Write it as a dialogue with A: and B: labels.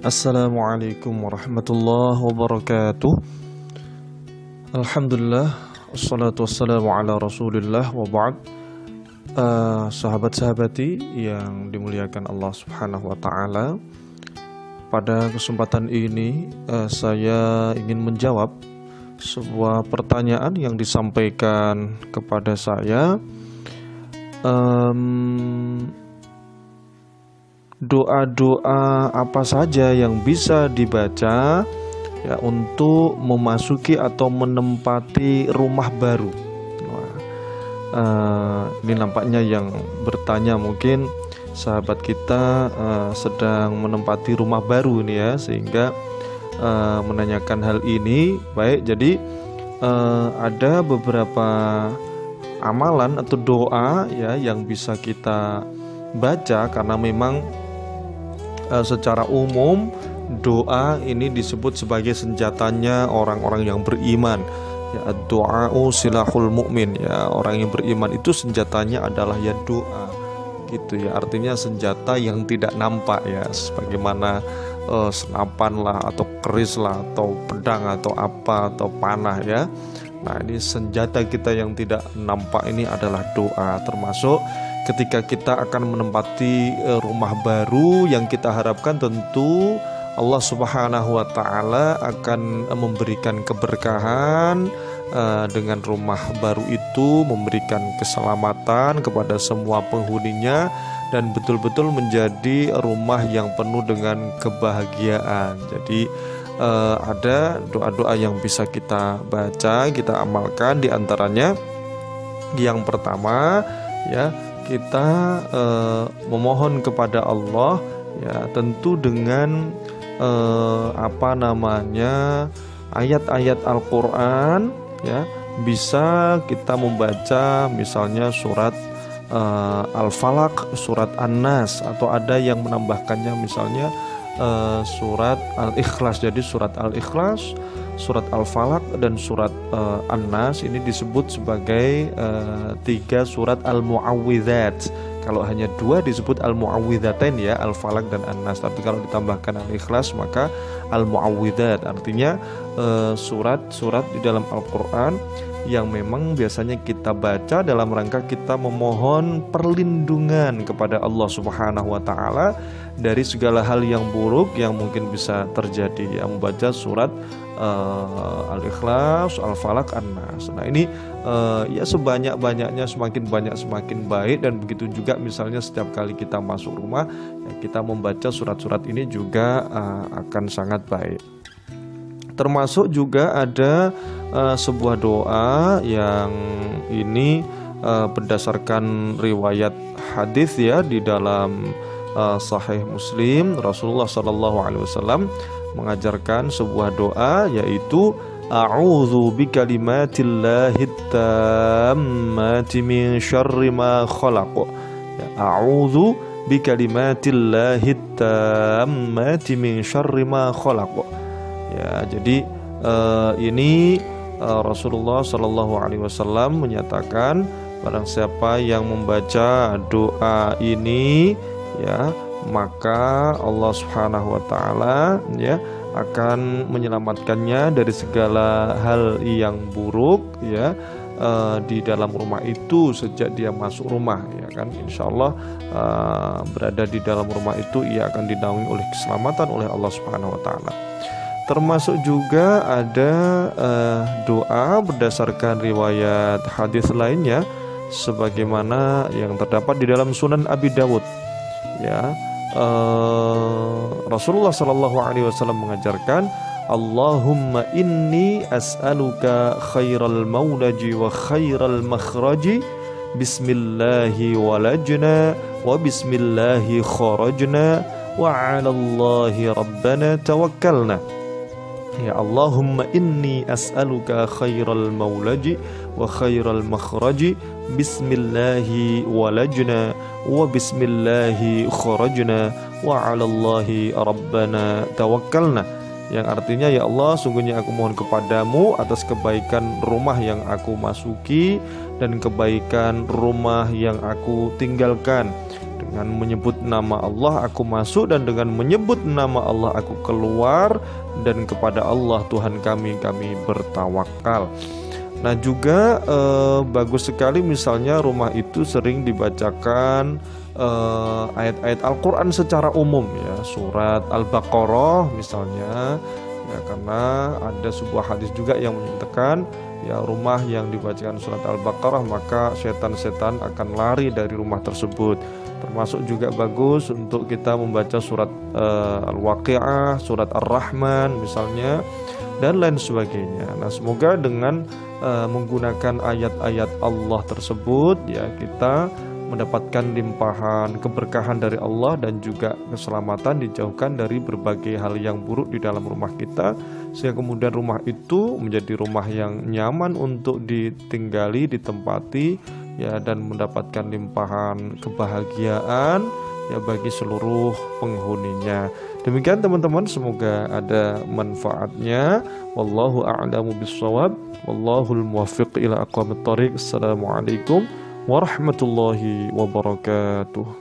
A: Assalamualaikum warahmatullahi wabarakatuh. Alhamdulillah, wassalatu wassalamu ala rasulillah wa ba'd. Sahabat-sahabati yang dimuliakan Allah subhanahu wa ta'ala, pada kesempatan ini saya ingin menjawab sebuah pertanyaan yang disampaikan kepada saya. Doa-doa apa saja yang bisa dibaca ya untuk memasuki atau menempati rumah baru. Ini nampaknya yang bertanya mungkin sahabat kita sedang menempati rumah baru ini ya, sehingga menanyakan hal ini. Baik, jadi ada beberapa amalan atau doa ya yang bisa kita baca, karena memang secara umum doa ini disebut sebagai senjatanya orang-orang yang beriman ya. Doa'u silahul mu'min ya, orang yang beriman itu senjatanya adalah ya doa gitu ya, artinya senjata yang tidak nampak ya, sebagaimana senapan lah atau keris lah atau pedang atau apa atau panah ya. Nah, ini senjata kita yang tidak nampak ini adalah doa, termasuk ketika kita akan menempati rumah baru yang kita harapkan tentu Allah subhanahu wa ta'ala akan memberikan keberkahan dengan rumah baru itu, memberikan keselamatan kepada semua penghuninya, dan betul-betul menjadi rumah yang penuh dengan kebahagiaan. Jadi ada doa-doa yang bisa kita baca, kita amalkan. Di antaranya yang pertama ya, kita memohon kepada Allah ya, tentu dengan ayat-ayat Al-Quran ya. Bisa kita membaca misalnya surat Al-Falaq, surat An-Nas, atau ada yang menambahkannya misalnya surat Al-Ikhlas. Jadi surat Al-Ikhlas, surat Al-Falaq, dan surat An-Nas ini disebut sebagai 3 surat Al-Mu'awwidzat. Kalau hanya 2 disebut Al-Mu'awwidzatain ya, Al-Falaq dan An-Nas. Tapi kalau ditambahkan Al-Ikhlas maka Al-Mu'awwidzat. Artinya surat-surat di dalam Al-Quran yang memang biasanya kita baca dalam rangka kita memohon perlindungan kepada Allah subhanahu wa ta'ala dari segala hal yang buruk yang mungkin bisa terjadi ya. Membaca surat Al-Ikhlas, Al-Falaq, An-Nas. Nah ini ya sebanyak-banyaknya, semakin banyak semakin baik. Dan begitu juga misalnya setiap kali kita masuk rumah ya, kita membaca surat-surat ini juga akan sangat baik. Termasuk juga ada sebuah doa yang ini berdasarkan riwayat hadis ya, di dalam Sahih Muslim. Rasulullah SAW mengajarkan sebuah doa, yaitu a'udzu bikalimatillahi tammati min syarri ma khalaq. Ya, a'udzu bikalimatillahi tammati min syarri ma khalaq. Ya, jadi ini Rasulullah SAW menyatakan barang siapa yang membaca doa ini ya, maka Allah subhanahu wa ta'ala ya akan menyelamatkannya dari segala hal yang buruk ya di dalam rumah itu sejak dia masuk rumah ya kan. Insya Allah berada di dalam rumah itu ia akan dinaungi oleh keselamatan oleh Allah subhanahu wa ta'ala. Termasuk juga ada doa berdasarkan riwayat hadis lainnya sebagaimana yang terdapat di dalam Sunan Abi Dawud ya. Rasulullah SAW mengajarkan, Allahumma inni as'aluka khairal maulaji wa khairal makhraji, bismillahi walajna wa bismillahi kharajna wa ala Allahi rabbana tawakkalna. Ya Allahumma inni as'aluka khairal maulaji wa khairal makhraji, bismillahi walajna wa bismillahi kharajna wa 'ala Allahi rabbana tawakkalna. Yang artinya, ya Allah, sungguhnya aku mohon kepadamu atas kebaikan rumah yang aku masuki dan kebaikan rumah yang aku tinggalkan, Dengan menyebut nama Allah aku masuk, dan dengan menyebut nama Allah aku keluar, dan kepada Allah Tuhan kami bertawakal. Nah juga bagus sekali misalnya rumah itu sering dibacakan ayat-ayat Al-Quran secara umum ya, surat Al-Baqarah misalnya ya, karena ada sebuah hadis juga yang menyatakan ya, rumah yang dibacakan surat Al-Baqarah maka setan-setan akan lari dari rumah tersebut. Termasuk juga bagus untuk kita membaca surat Al-Waqi'ah, surat Ar-Rahman misalnya, dan lain sebagainya. Nah semoga dengan menggunakan ayat-ayat Allah tersebut ya, kita mendapatkan limpahan keberkahan dari Allah dan juga keselamatan, dijauhkan dari berbagai hal yang buruk di dalam rumah kita, sehingga kemudian rumah itu menjadi rumah yang nyaman untuk ditinggali, ditempati ya, dan mendapatkan limpahan kebahagiaan ya bagi seluruh penghuninya. Demikian teman-teman, semoga ada manfaatnya. Wallahu a'lamu bissawab, wallahul muwaffiq ila aqwamit thoriq. Assalamualaikum warahmatullahi wabarakatuh.